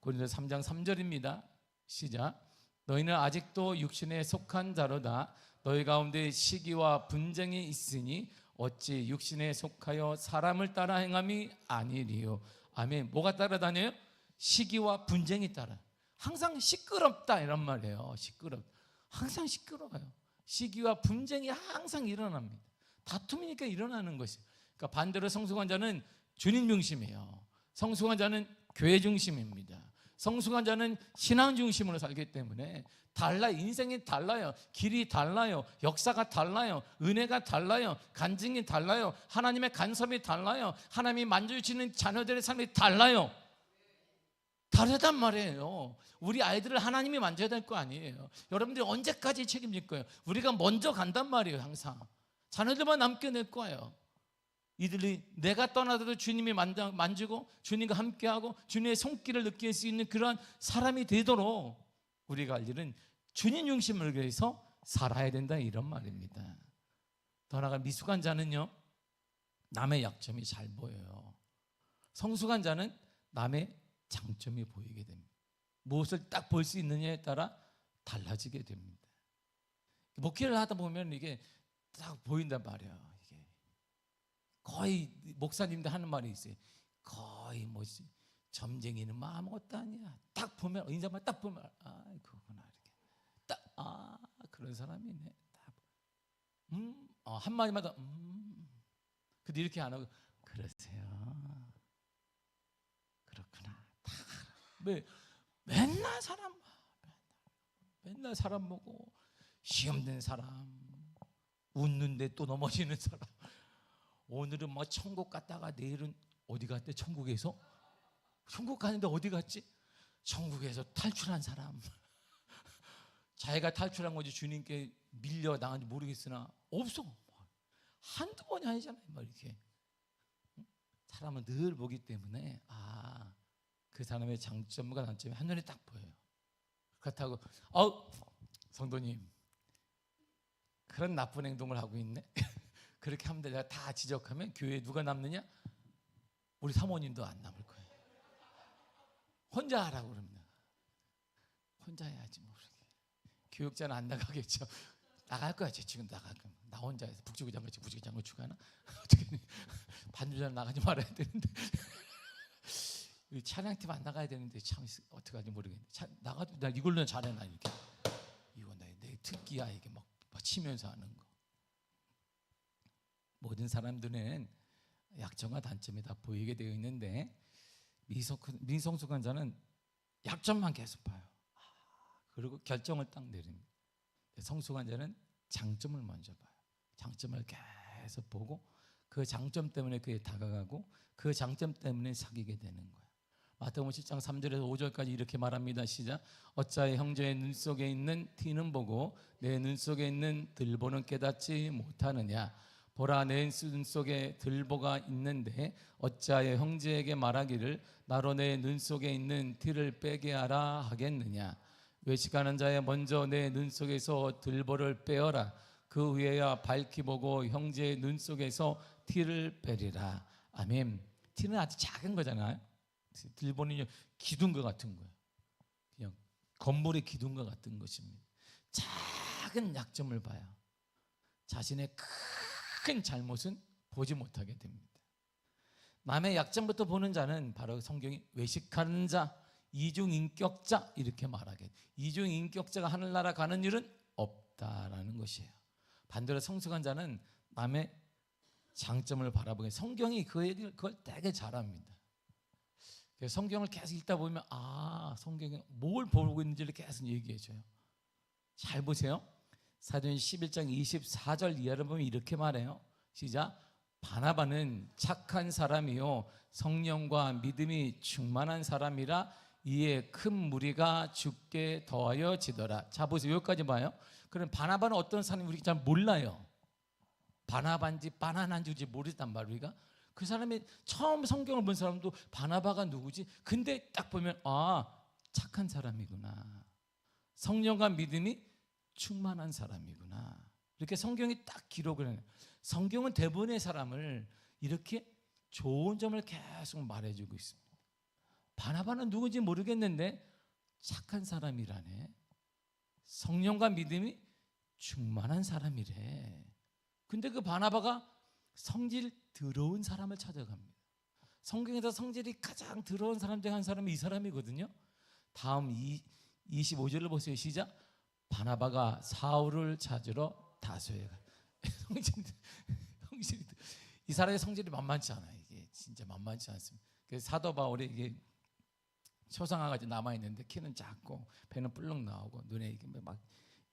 [SPEAKER 1] 고린도서 3장 3절입니다. 시작. 너희는 아직도 육신에 속한 자로다. 너희 가운데 시기와 분쟁이 있으니 어찌 육신에 속하여 사람을 따라 행함이 아니리요. 아멘. 뭐가 따라다녀요? 시기와 분쟁이 따라. 항상 시끄럽다 이런 말이에요. 항상 시끄러워요. 시기와 분쟁이 항상 일어납니다. 다툼이니까 일어나는 것이에요. 그러니까 반대로 성숙한 자는 주님 중심이에요. 성숙한 자는 교회 중심입니다. 성숙한 자는 신앙 중심으로 살기 때문에 인생이 달라요. 길이 달라요. 역사가 달라요. 은혜가 달라요. 간증이 달라요. 하나님의 간섭이 달라요. 하나님이 만져주시는 자녀들의 삶이 달라요. 다르단 말이에요. 우리 아이들을 하나님이 만져야 될 거 아니에요. 여러분들이 언제까지 책임질 거예요? 우리가 먼저 간단 말이에요. 항상 자녀들만 남겨낼 거예요. 이들이 내가 떠나도 주님이 만지고 주님과 함께하고 주님의 손길을 느낄 수 있는 그러한 사람이 되도록 우리가 할 일은 주님 중심을 위해서 살아야 된다 이런 말입니다. 더 나아가 미숙한 자는요, 남의 약점이 잘 보여요. 성숙한 자는 남의 장점이 보이게 됩니다. 무엇을 딱 볼 수 있느냐에 따라 달라지게 됩니다. 목회를 하다 보면 이게 딱 보인단 말이에요. 거의 목사님들 하는 말이 있어요. 거의 점쟁이는 뭐 아무것도 아니야. 딱 보면 인사만 딱 보면 그거구나 이렇게 딱 그런 사람이네. 한 마디마다 근데 이렇게 안 하고 그러세요. 그렇구나. 다 맨날 사람 보고 시험된 사람, 웃는데 또 넘어지는 사람. 오늘은 뭐 천국 갔다가 내일은 어디 갔대? 천국에서? 천국 가는데 어디 갔지? 천국에서 탈출한 사람. 자기가 탈출한 거지 주님께 밀려 나간지 모르겠으나 없어. 한두 번이 아니잖아요. 뭐 이렇게 사람은 늘 보기 때문에 그 사람의 장점과 단점이 한눈에 딱 보여요. 그렇다고 성도님 그런 나쁜 행동을 하고 있네. 그렇게 하면 내가 다 지적하면 교회에 누가 남느냐? 우리 사모님도 안 남을 거예요. 혼자 하라고 그럽니다. 혼자 해야지 모르게. 교육자는 안 나가겠죠. 나갈 거야. 제 지금 나갈 거야. 나 혼자 해서 북주구장과 부주구장과 주가나 어떻게 반주자는 나가지 말아야 되는데 찬양팀 안 나가야 되는데 참 어떻게 하지 모르겠는데 나가도 나 이걸로는 잘해. 나 이렇게 이거 내 특기야. 이게 막 치면서 하는 거. 모든 사람들은 약점과 단점이 다 보이게 되어 있는데 미성숙한 자는 약점만 계속 봐요. 그리고 결정을 딱 내립니다. 성숙한 자는 장점을 먼저 봐요. 장점을 계속 보고 그 장점 때문에 그에 다가가고 그 장점 때문에 사귀게 되는 거예요. 마태복음 7장 3절에서 5절까지 이렇게 말합니다. 시작. 어찌하여 형제의 눈 속에 있는 티는 보고 내 눈 속에 있는 들보는 깨닫지 못하느냐. 보라, 내 눈 속에 들보가 있는데 어찌하여 형제에게 말하기를 나로 내 눈 속에 있는 티를 빼게 하라 하겠느냐. 외식하는 자여 먼저 내 눈 속에서 들보를 빼어라. 그 후에야 밝히 보고 형제의 눈 속에서 티를 빼리라. 아멘. 티는 아주 작은 거잖아요. 들보는 기둥과 같은 거예요. 그냥 건물의 기둥과 같은 것입니다. 작은 약점을 봐요. 자신의 큰 잘못은 보지 못하게 됩니다. 남의 약점부터 보는 자는 바로 성경이 외식하는 자, 이중인격자 이렇게 말하게. 이중인격자가 하늘나라 가는 일은 없다라는 것이에요. 반대로 성숙한 자는 남의 장점을 바라보게. 성경이 그걸 되게 잘합니다. 그래서 성경을 계속 읽다 보면 성경이 뭘 보고 있는지를 계속 얘기해줘요. 잘 보세요. 사도행전 11장 24절 이하를 보면 이렇게 말해요. 시작. 바나바는 착한 사람이요 성령과 믿음이 충만한 사람이라 이에 큰 무리가 죽게 더하여지더라. 자 보세요. 여기까지 봐요. 그럼 바나바는 어떤 사람인지 우리가 잘 몰라요. 바나바인지 바나나인지 모르단 말이에요. 우리가 그 사람이 처음 성경을 본 사람도 바나바가 누구지? 근데 딱 보면 착한 사람이구나. 성령과 믿음이 충만한 사람이구나. 이렇게 성경이 딱 기록을 해요. 성경은 대부분의 사람을 이렇게 좋은 점을 계속 말해주고 있습니다. 바나바는 누군지 모르겠는데 착한 사람이라네. 성령과 믿음이 충만한 사람이래. 근데 그 바나바가 성질 더러운 사람을 찾아갑니다. 성경에서 성질이 가장 더러운 사람 중 한 사람이 이 사람이거든요. 다음 25절을 보세요. 시작. 바나바가 사울을 찾으러 다소에 가. 성질이 이 사람의 성질이 만만치 않아요. 이게 진짜 만만치 않습니다. 그래서 사도 바울이 이게 초상화같이 남아 있는데 키는 작고 배는 뿔룩 나오고 눈에 이게 막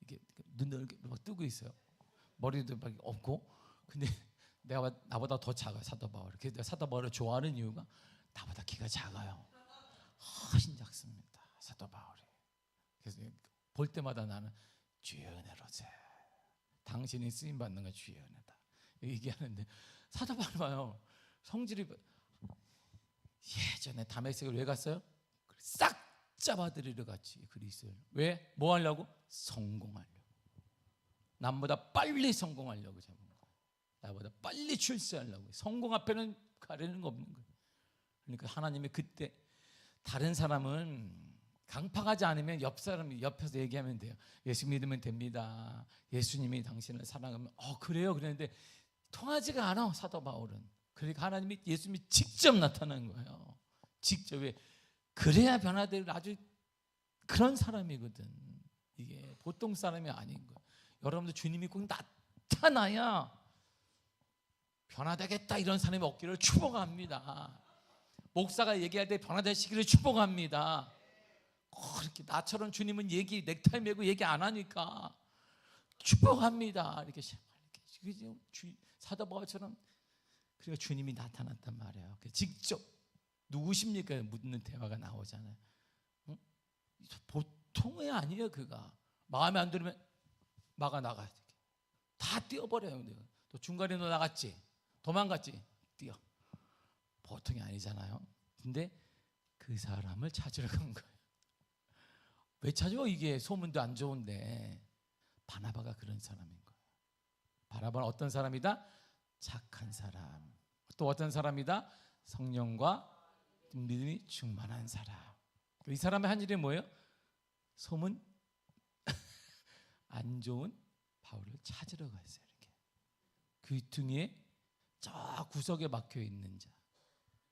[SPEAKER 1] 이게 눈을 이렇게 막 뜨고 있어요. 머리도 막 없고. 근데 나보다 더 작아요. 사도 바울. 그래서 내가 사도 바울을 좋아하는 이유가 나보다 키가 작아요. 훨씬 작습니다. 사도 바울이. 그래서 볼 때마다 나는 주의 은혜로세. 당신이 쓰임 받는 거 주의 은혜다. 얘기하는데 사도 바울 봐요. 성질이 예전에 다메섹을 왜 갔어요? 싹 잡아들이러 갔지. 그리스도를. 왜? 뭐 하려고? 성공하려고. 남보다 빨리 성공하려고 잡은 거예요. 나보다 빨리 출세하려고. 성공 앞에는 가리는 거 없는 거예요. 그러니까 하나님이 그때 다른 사람은 강팍하지 않으면 옆 사람이 옆에서 얘기하면 돼요. 예수 믿으면 됩니다. 예수님이 당신을 사랑하면 그래요. 그랬는데 통하지가 않아. 사도 바울은. 그러니까 하나님이 예수님이 직접 나타난 거예요. 직접. 왜? 그래야 변화될 아주 그런 사람이거든. 이게 보통 사람이 아닌 거야. 여러분들 주님이 꼭 나타나야 변화되겠다 이런 사람이 없기를 축복합니다. 목사가 얘기할 때 변화되시기를 축복합니다. 이렇게 나처럼 주님은 넥타이 메고 얘기 안 하니까 축복합니다. 이렇게 사도 바울처럼 그러니까 주님이 나타났단 말이에요. 직접 누구십니까? 묻는 대화가 나오잖아요. 보통이 아니에요. 그가 마음에 안 들으면 막아 나가야 돼. 다 뛰어버려요. 또 중간에 너 나갔지, 도망갔지, 뛰어. 보통이 아니잖아요. 근데 그 사람을 찾으러 간 거예요. 왜 찾아? 이게 소문도 안 좋은데. 바나바가 그런 사람인 거예요. 바나바는 어떤 사람이다? 착한 사람. 또 어떤 사람이다? 성령과 믿음이 충만한 사람. 이 사람의 한 일이 뭐예요? 소문 안 좋은 바울을 찾으러 갔어요. 이렇게 귀퉁이에 저 구석에 막혀 있는 자.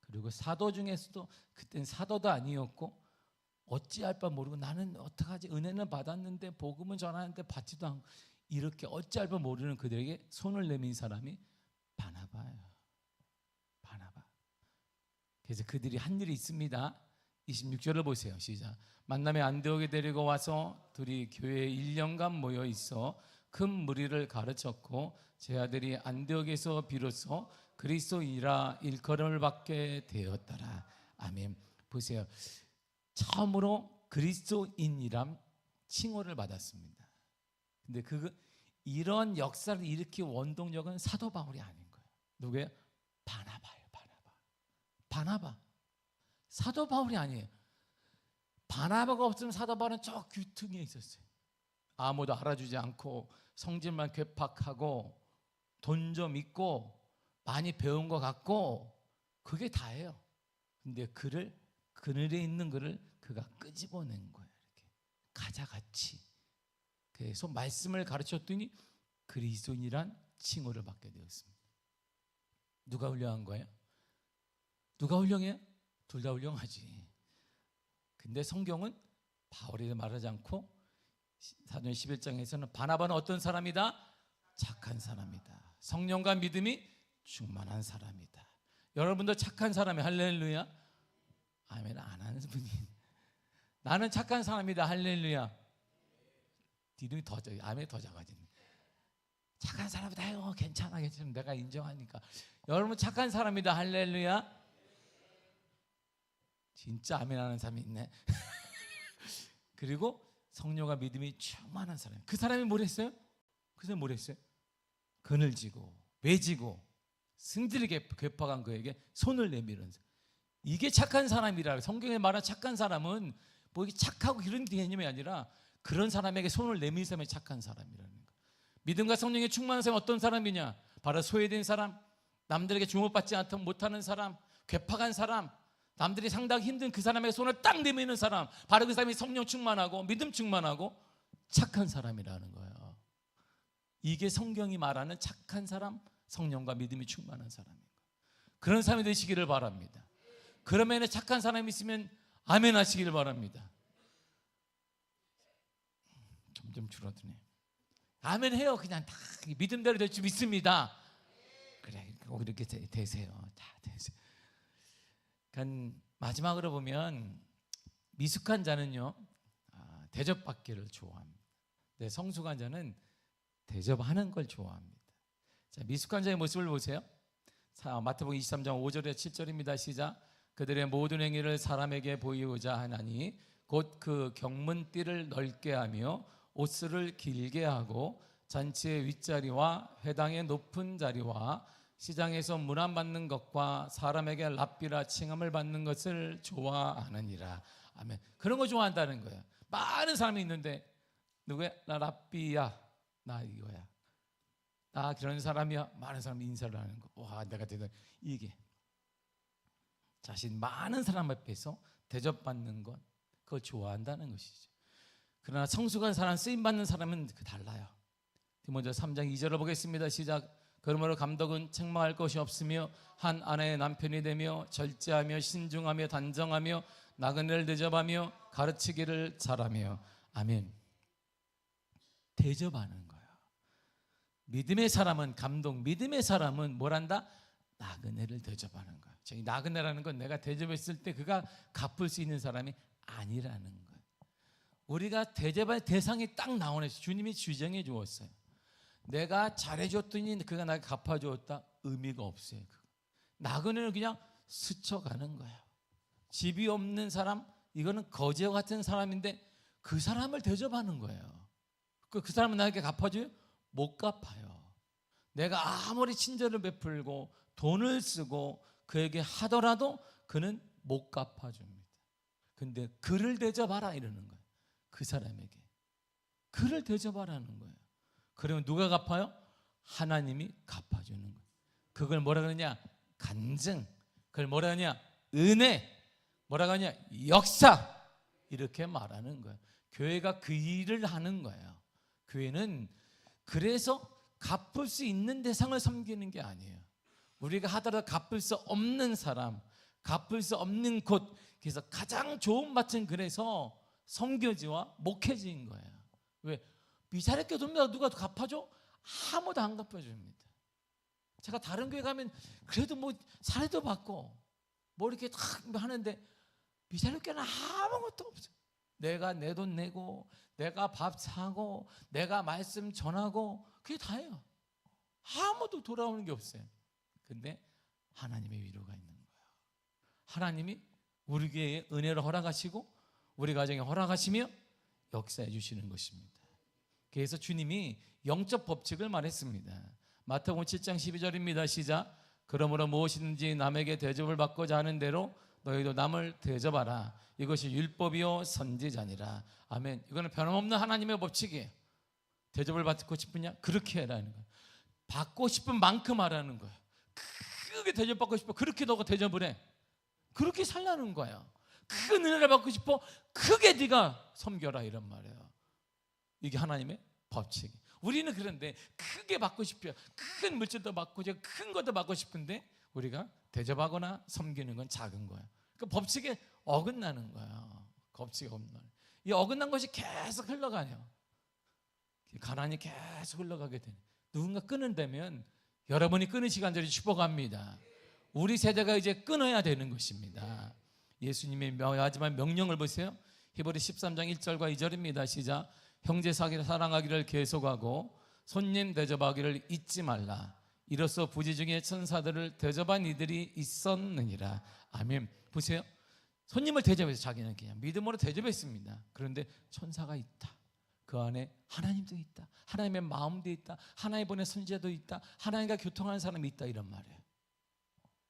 [SPEAKER 1] 그리고 사도 중에서도 그땐 사도도 아니었고 어찌할 바 모르고 나는 어떡하지? 은혜는 받았는데 복음은 전하는데 받지도 않고 이렇게 어찌할 바 모르는 그들에게 손을 내민 사람이 바나바예요. 바나바. 그래서 그들이 한 일이 있습니다. 26절을 보세요. 시작. 만남에 안디옥에 데리고 와서 둘이 교회에 1년간 모여 있어 큰 무리를 가르쳤고 제 아들이 안디옥에서 비로소 그리스도이라 일컬음을 받게 되었더라. 아멘. 보세요. 처음으로 그리스도인이란 칭호를 받았습니다. 근데 이런 역사를 일으킨 원동력은 사도 바울이 아닌 거예요. 누구예요? 바나바예요. 바나바. 사도 바울이 아니에요. 바나바가 없으면 사도 바울은 저 귀퉁이에 있었어요. 아무도 알아주지 않고 성질만 괴팍하고 돈 좀 있고 많이 배운 것 같고 그게 다예요. 근데 그늘에 있는 그를 그가 끄집어낸 거예요. 이렇게 가자같이. 그래서 말씀을 가르쳤더니 그리스도인이란 칭호를 받게 되었습니다. 누가 훌륭한 거예요? 누가 훌륭해요? 둘 다 훌륭하지. 근데 성경은 바울이 말하지 않고 사도행 11장에서는 바나바는 어떤 사람이다? 착한 사람이다. 성령과 믿음이 충만한 사람이다. 여러분도 착한 사람이 할렐루야. 아멘. 안 하는 분이 나는 착한 사람이다. 할렐루야. 뒤름이 더 아멘 더 작아지네. 착한 사람이다. 괜찮아. 내가 인정하니까. 여러분 착한 사람이다. 할렐루야. 진짜 아멘 하는 사람이 있네. 그리고 성령과 믿음이 충만한 사람. 그 사람이 뭘 했어요? 그 사람이 뭘 했어요? 그늘지고 외지고 승질이 괴팍한 그에게 손을 내밀은 사람. 이게 착한 사람이라. 성경에 말한 착한 사람은 뭐 이게 착하고 이런 개념이 아니라 그런 사람에게 손을 내밀 사람이 착한 사람이라는 거예요. 믿음과 성령에 충만한 사람은 어떤 사람이냐? 바로 소외된 사람, 남들에게 주목받지 못하는 사람, 괴팍한 사람, 남들이 상당히 힘든 그 사람에게 손을 딱 내미는 사람, 바로 그 사람이 성령 충만하고 믿음 충만하고 착한 사람이라는 거예요. 이게 성경이 말하는 착한 사람, 성령과 믿음이 충만한 사람인 거예요. 그런 사람이 되시기를 바랍니다. 그러면 착한 사람이 있으면 아멘 하시기를 바랍니다. 점점 줄어드네. 아멘 해요. 그냥 다 믿음대로 될 줄 믿습니다. 그래, 꼭 이렇게 되세요. 다 되세요. 그러니까 마지막으로 보면 미숙한 자는요 대접받기를 좋아합니다. 네, 성숙한 자는 대접하는 걸 좋아합니다. 자, 미숙한 자의 모습을 보세요. 마태복음 23장 5절에 7절입니다. 시작. 그들의 모든 행위를 사람에게 보이고자 하나니 곧 그 경문띠를 넓게 하며 옷을 길게 하고 잔치의 윗자리와 회당의 높은 자리와 시장에서 문안받는 것과 사람에게 랍비라 칭함을 받는 것을 좋아하느니라. 아멘. 그런 거 좋아한다는 거예요. 많은 사람이 있는데 누구야? 나 랍비야. 나 이거야. 나 그런 사람이야. 많은 사람이 인사를 하는 거. 와, 내가 대단. 이게 자신 많은 사람 앞에서 대접받는 것, 그걸 좋아한다는 것이죠. 그러나 성숙한 사람, 쓰임받는 사람은 달라요. 디모데 3장 2절을 보겠습니다. 시작. 그러므로 감독은 책망할 것이 없으며 한 아내의 남편이 되며 절제하며 신중하며 단정하며 나그네를 대접하며 가르치기를 잘하며. 아멘. 대접하는 거예요. 믿음의 사람은 감동, 믿음의 사람은 뭘 한다? 나그네를 대접하는 거예요. 저기 나그네라는 건 내가 대접했을 때 그가 갚을 수 있는 사람이 아니라는 거예요. 우리가 대접할 대상이 딱 나오네. 주님이 주정해 주었어요. 내가 잘해줬더니 그가 나에게 갚아주었다. 의미가 없어요. 나그네는 그냥 스쳐가는 거예요. 집이 없는 사람, 이거는 거지와 같은 사람인데 그 사람을 대접하는 거예요. 그 사람은 나에게 갚아줘요? 못 갚아요. 내가 아무리 친절을 베풀고 돈을 쓰고 그에게 하더라도 그는 못 갚아줍니다. 근데 그를 대접하라 이러는 거예요. 그 사람에게 그를 대접하라는 거예요. 그러면 누가 갚아요? 하나님이 갚아주는 거예요. 그걸 뭐라 그러냐? 간증. 그걸 뭐라 하냐? 은혜. 뭐라 하냐? 역사. 이렇게 말하는 거예요. 교회가 그 일을 하는 거예요. 교회는 그래서 갚을 수 있는 대상을 섬기는 게 아니에요. 우리가 하더라도 갚을 수 없는 사람, 갚을 수 없는 곳, 그래서 가장 좋은 밭은 그래서 선교지와 목회지인 거예요. 왜? 미사렵게 돕니다. 누가 갚아줘? 아무도 안 갚아줍니다. 제가 다른 교회 가면 그래도 뭐 사례도 받고 뭐 이렇게 탁 하는데 미사렵게는 아무것도 없어요. 내가 내 돈 내고 내가 밥 사고 내가 말씀 전하고 그게 다예요. 아무도 돌아오는 게 없어요. 근데 하나님의 위로가 있는 거예요. 하나님이 우리 교회에 은혜를 허락하시고 우리 가정에 허락하시며 역사해 주시는 것입니다. 그래서 주님이 영적 법칙을 말했습니다. 마태복음 7장 12절입니다. 시작. 그러므로 무엇이든지 남에게 대접을 받고자 하는 대로 너희도 남을 대접하라. 이것이 율법이요 선지자니라. 아멘. 이거는 변함없는 하나님의 법칙이에요. 대접을 받고 싶으냐? 그렇게 해라는 거예요. 받고 싶은 만큼 하라는 거예요. 크게 대접받고 싶어. 그렇게 너가 대접을 해. 그렇게 살라는 거예요. 큰 은혜를 받고 싶어. 크게 네가 섬겨라 이런 말이에요. 이게 하나님의 법칙. 우리는 그런데 크게 받고 싶어요. 큰 물질도 받고 큰 것도 받고 싶은데 우리가 대접하거나 섬기는 건 작은 거예요. 그 법칙에 어긋나는 거예요. 법칙에 어긋나는. 이 어긋난 것이 계속 흘러가요. 가난이 계속 흘러가게 되는. 누군가 끊는다면 여러분이 끊으시기 간절히 축복합니다. 우리 세대가 이제 끊어야 되는 것입니다. 예수님의 마지막 명령을 보세요. 히브리 13장 1절과 2절입니다. 시작. 형제 사랑하기를 계속하고 손님 대접하기를 잊지 말라. 이로써 부지 중에 천사들을 대접한 이들이 있었느니라. 아멘. 보세요. 손님을 대접해서 자기는 그냥 믿음으로 대접했습니다. 그런데 천사가 있다. 그 안에 하나님도 있다. 하나님의 마음도 있다. 하나님 보낸 선지자도 있다. 하나님과 교통하는 사람이 있다. 이런 말이에요.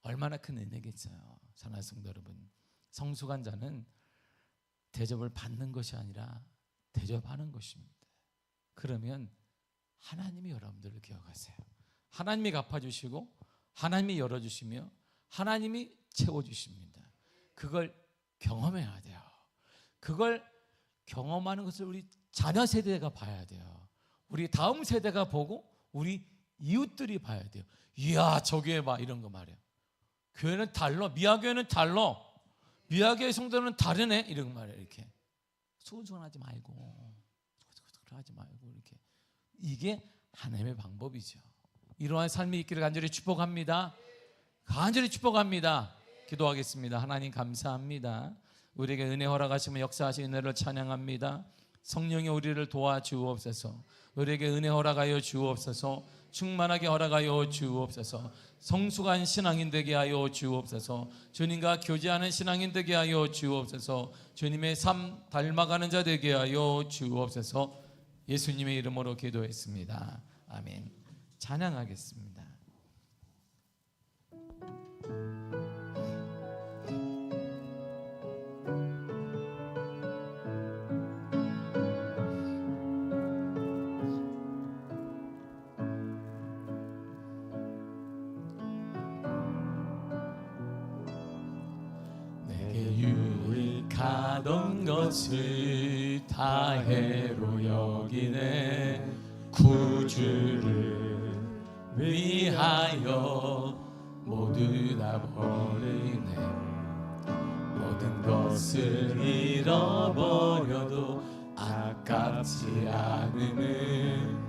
[SPEAKER 1] 얼마나 큰 은혜겠어요. 사랑하는 성도 여러분, 성숙한 자는 대접을 받는 것이 아니라 대접하는 것입니다. 그러면 하나님이 여러분들을 기억하세요. 하나님이 갚아주시고 하나님이 열어주시며 하나님이 채워주십니다. 그걸 경험해야 돼요. 그걸 경험하는 것을 우리 자녀 세대가 봐야 돼요. 우리 다음 세대가 보고 우리 이웃들이 봐야 돼요. 이야 저 교회 봐 이런 거 말이에요. 교회는 달라. 미아교회는 달라. 미아교회 성도는 다르네 이런 말이에요. 이렇게 소원소원하지 말고 하지 말고 이렇게. 이게 하나님의 방법이죠. 이러한 삶이 있기를 간절히 축복합니다. 간절히 축복합니다. 기도하겠습니다. 하나님 감사합니다. 우리에게 은혜 허락하시면 역사하신 은혜를 찬양합니다. 성령이 우리를 도와주옵소서. 우리에게 은혜 허락하여 주옵소서. 충만하게 허락하여 주옵소서. 성숙한 신앙인 되게 하여 주옵소서. 주님과 교제하는 신앙인 되게 하여 주옵소서. 주님의 삶 닮아가는 자 되게 하여 주옵소서. 예수님의 이름으로 기도했습니다. 아멘. 찬양하겠습니다.
[SPEAKER 2] 하던 것을 다 해로 여기네. 구주를 위하여 모두 다 버리네. 모든 것을 잃어버려도 아깝지 않음은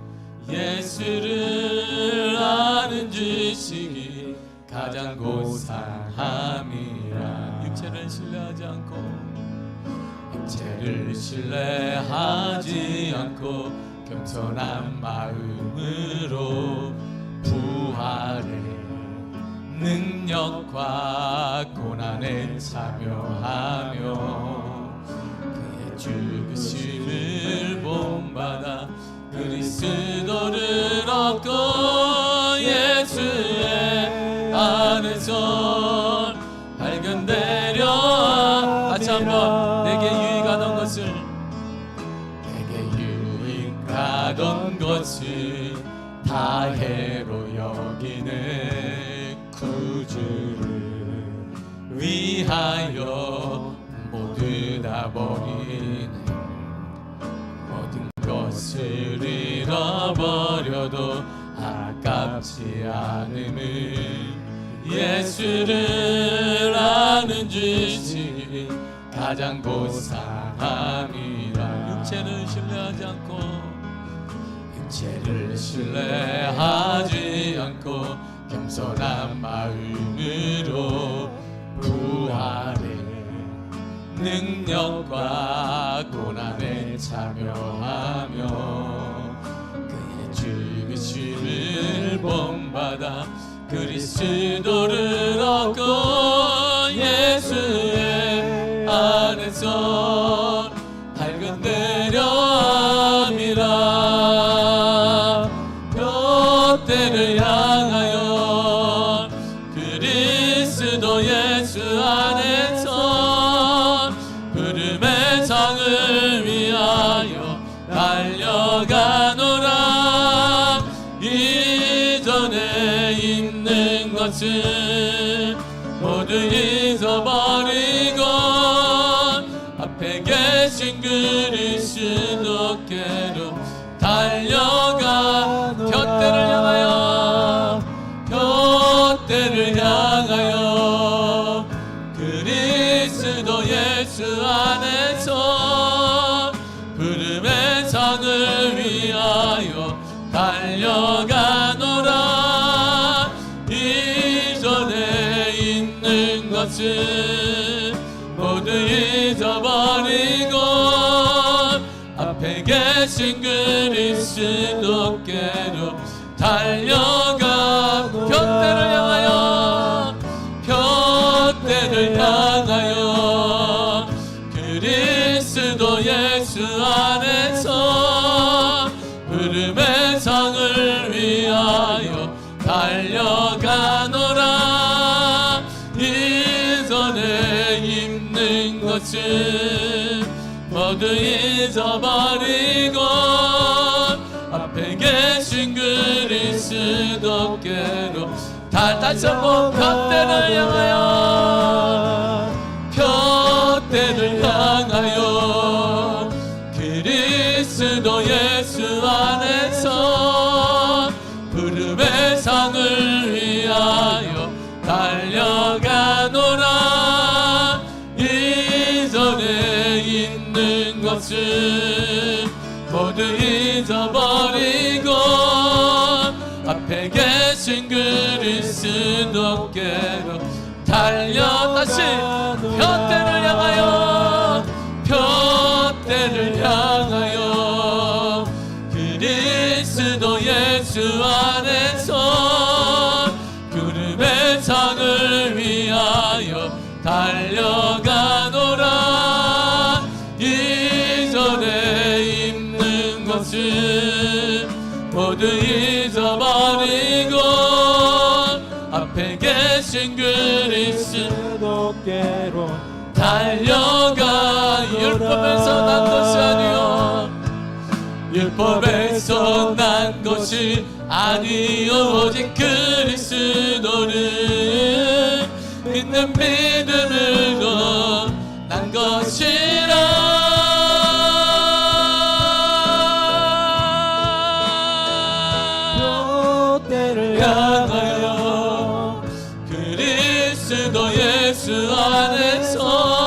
[SPEAKER 2] 예수를 아는 지식이 가장 고상함이라. 육체를 신뢰하지 않고 육체를 신뢰하지 않고 겸손한 마음으로 부활의 능력과 고난에 참여하며 그의 죽으심을 본받아 그리스도를 얻고 예수의 안에서 발견되려. 다시 한번 내게 유익하던 것을 다 해로 여기네. 구주를 위하여 모두 다 버리네. 모든 것을 잃어버려도 아깝지 않음은 예수를 아는 지식이 가장 고상함이라. 육체를 신뢰하지 않고 육체를 신뢰하지 않고 겸손한 마음으로 부활의 능력과 고난에 참여하며 그의 죽으심을 본받아 그리스도를 얻고 예수의 안에서 발견되려 함이라. 뼈대를 향하여 그리스도 예수 안에서 부름의 상을 위하여 달려가노라. 이전에 있는 것을 모두 잊어버리고 앞에 계신 그리스도께로 달려가. 곁대를 향하여 곁대를 향하여 그리스도 예수 안에서 부름의 상을 위하여 달려가노라. 이전에 있는 것을 모두 잊어버리고 앞에 계신 그리스도께로 달려가. 곁대를 향하여 곁대를 향하여 그리스도 예수 안에서 부름의 상을 위하여 달려가노라. 이전에 있는 것을 모두 잊어버리고 앞에 계신 그리스도께로 다시 한번 곁대를 향하여 곁대를 향하여 그리스도 예수 안에서 부름의 상을 위하여 달려가노라. 이전에 있는 것을 모두 잊어버리고 앞에 계신 그리스도께로 달려. 다시 곁대를 향하여 곁대를 향하여 그리스도 예수 안에서 부름의 상을 위하여 달려가노라. 이전에 있는 것을 모두 잊어버리고 앞에 계신 그리스도께로 달려가. 율법에서 난 것이 아니요 율법에서 난 것이 아니요 오직 그리스도를 믿는 믿음으로 난 것이라. 향하여 그리스도 예수 안에서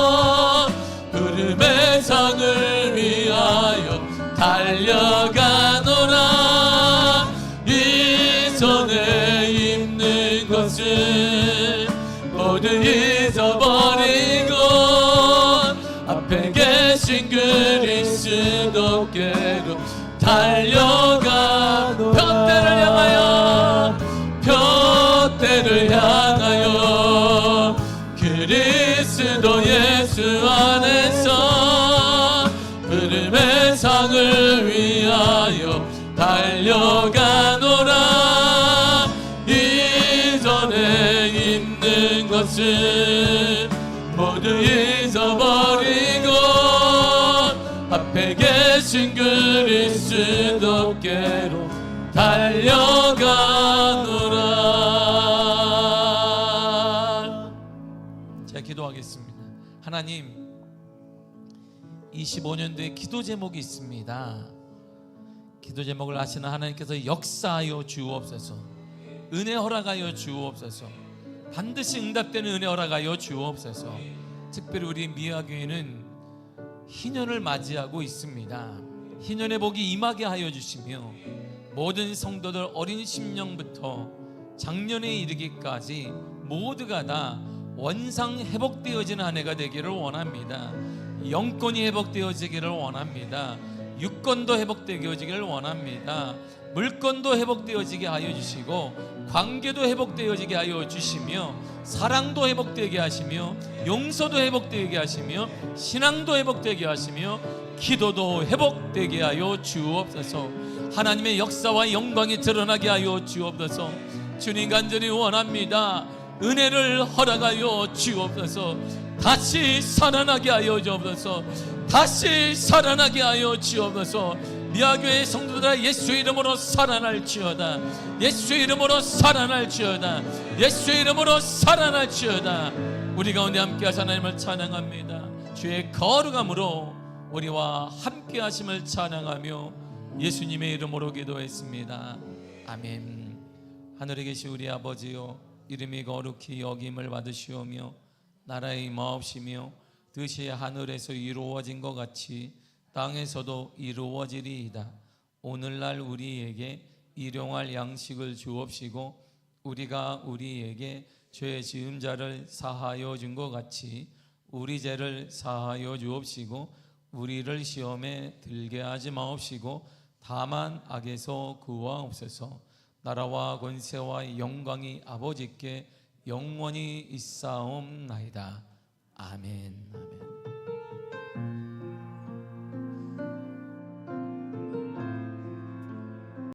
[SPEAKER 2] 편대를 향하여 편대를 향하여 그리스도 예수 안에서 부름의 상을 위하여 달려가노라. 이전에 있는 것을 모두 잊어버리고 앞에 계신 그리스도께로 달려가노라.
[SPEAKER 1] 제가 기도하겠습니다. 하나님, 25년도에 기도 제목이 있습니다. 기도 제목을 아시는 하나님께서 역사하여 주옵소서. 은혜 허락하여 주옵소서. 반드시 응답되는 은혜 허락하여 주옵소서. 특별히 우리 미아교회는 희년을 맞이하고 있습니다. 희년의 복이 임하게 하여 주시며 모든 성도들 어린 심령부터 장년에 이르기까지 모두가 다 원상 회복되어지는 한 해가 되기를 원합니다. 영권이 회복되어지기를 원합니다. 유권도 회복되어지기를 원합니다. 물건도 회복되어지게 하여 주시고 관계도 회복되어지게 하여 주시며 사랑도 회복되게 하시며 용서도 회복되게 하시며 신앙도 회복되게 하시며 기도도 회복되게 하여 주옵소서. 하나님의 역사와 영광이 드러나게 하여 주옵소서. 주님 간절히 원합니다. 은혜를 허락하여 주옵소서. 다시 살아나게 하여 주옵소서. 다시 살아나게 하여 주옵소서. 미아교회 성도들아, 예수의 이름으로 살아날지어다. 예수의 이름으로 살아날지어다. 예수의 이름으로 살아날지어다. 우리 가운데 함께하사 하나님을 찬양합니다. 주의 거룩함으로 우리와 함께하심을 찬양하며 예수님의 이름으로 기도했습니다. 아멘. 하늘에 계신 우리 아버지요, 이름이 거룩히 여김을 받으시오며 나라의 임하옵시며 뜻이 하늘에서 이루어진 것 같이 땅에서도 이루어지리이다. 오늘날 우리에게 일용할 양식을 주옵시고 우리가 우리에게 죄 지은 자를 사하여 준 것 같이 우리 죄를 사하여 주옵시고 우리를 시험에 들게 하지 마옵시고 다만 악에서 구하옵소서. 나라와 권세와 영광이 아버지께 영원히 있사옵나이다. 아멘. 아멘.